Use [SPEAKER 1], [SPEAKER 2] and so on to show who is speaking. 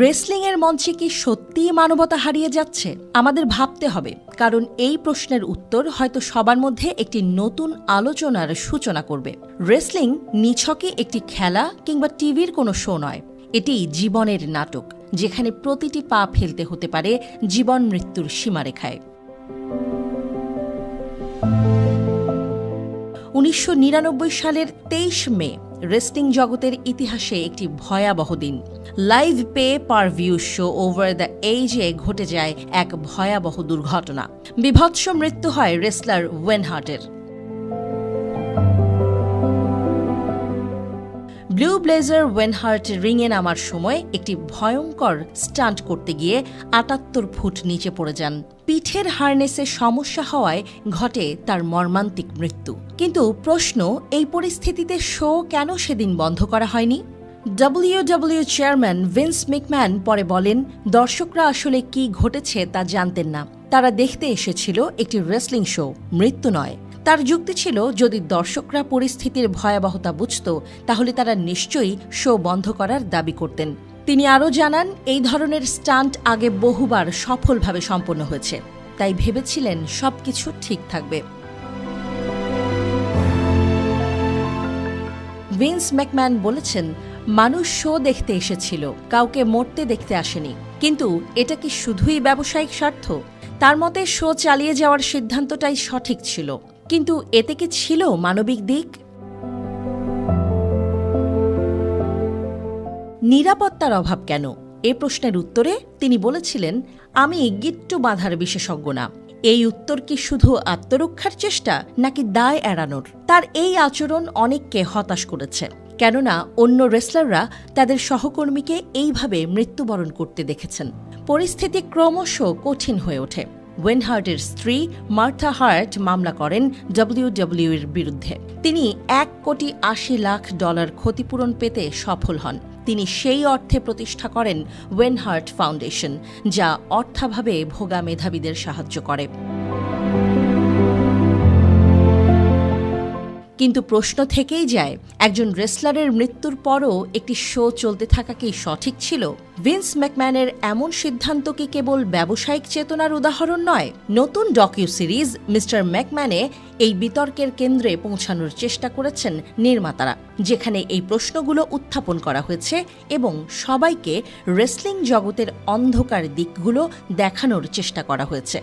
[SPEAKER 1] রেসলিংয়ের মঞ্চে কি সত্যিই মানবতা হারিয়ে যাচ্ছে? আমাদের ভাবতে হবে, কারণ এই প্রশ্নের উত্তর হয়তো সবার মধ্যে একটি নতুন আলোচনার সূচনা করবে। রেসলিং নিছকই একটি খেলা কিংবা টিভির কোনো শো নয়। এটি জীবনের নাটক, যেখানে প্রতিটি পা ফেলতে হতে পারে জীবন মৃত্যুর সীমারেখায়। 1999 সালের 23 মে রেসলিং জগতের ইতিহাসে একটি ভয়াবহ দিন। Live pay per view show over the edge ঘটে যায় এক ভয়াবহ দুর্ঘটনা। বীভৎস মৃত্যু হয় রেসলার ওয়েন হার্টের। ব্লু ব্লেজার ওয়েন হার্ট রিংয়ে নামার সময় একটি ভয়ঙ্কর স্টান্ট করতে গিয়ে 78 ফুট নিচে পড়ে যান। পিঠের হার্নেসে সমস্যা হওয়ায় ঘটে তার মর্মান্তিক মৃত্যু। কিন্তু প্রশ্ন, এই পরিস্থিতিতে শো কেন সেদিন বন্ধ করা হয়নি? WWE চেয়ারম্যান ভিন্স ম্যাকম্যান পরে বলেন, দর্শকরা আসলে কি ঘটেছে তা জানতেন না। তারা দেখতে এসেছিল একটি রেসলিং শো, মৃত্যু নয়। তার যুক্তি ছিল, যদি দর্শকরা পরিস্থিতির ভয়াবহতা বুঝত, তাহলে তারা নিশ্চয়ই শো বন্ধ করার দাবি করতেন। তিনি আরও জানান, এই ধরনের স্টান্ট আগে বহুবার সফলভাবে সম্পন্ন হয়েছে, তাই ভেবেছিলেন সবকিছু ঠিক থাকবে। ভিন্স ম্যাকম্যান বলেছেন, মানুষ শো দেখতে এসেছিল, কাউকে মরতে দেখতে আসেনি। কিন্তু এটা কি শুধুই ব্যবসায়িক স্বার্থ? তার মতে শো চালিয়ে যাওয়ার সিদ্ধান্তটাই সঠিক ছিল, কিন্তু এতে কি ছিল মানবিক দিক? নিরাপত্তার অভাব কেন? এ প্রশ্নের উত্তরে তিনি বলেছিলেন, আমি গিট্টু বাঁধার বিশেষজ্ঞ না। এই উত্তর কি শুধু আত্মরক্ষার চেষ্টা, নাকি দায় এড়ানোর? তার এই আচরণ অনেককে হতাশ করেছে, কেননা অন্য রেসলাররা তাদের সহকর্মীকে এইভাবে মৃত্যুবরণ করতে দেখেছেন। পরিস্থিতি ক্রমশ কঠিন হয়ে ওঠে। ওয়েন হার্টের স্ত্রী মার্থা হার্ট মামলা করেন WWE-র বিরুদ্ধে। তিনি $1,80,00,000 ক্ষতিপূরণ পেতে সফল হন। তিনি সেই অর্থে প্রতিষ্ঠা করেন ওয়েন হার্ট ফাউন্ডেশন, যা অর্থাভাবে ভোগা মেধাবীদের সাহায্য করে। কিন্তু প্রশ্ন থেকেই যায়, একজন রেসলারের মৃত্যুর পরও একটি শো চলতে থাকা কি সঠিক ছিল? ভিন্স ম্যাকম্যানের এমন সিদ্ধান্ত কি কেবল ব্যবসায়িক চেতনার উদাহরণ নয়? নতুন ডকিউ সিরিজ মিস্টার ম্যাকম্যানে এই বিতর্কের কেন্দ্রে পৌঁছানোর চেষ্টা করেছেন নির্মাতারা, যেখানে এই প্রশ্নগুলো উত্থাপন করা হয়েছে এবং সবাইকে রেসলিং জগতের অন্ধকার দিকগুলো দেখানোর চেষ্টা করা হয়েছে।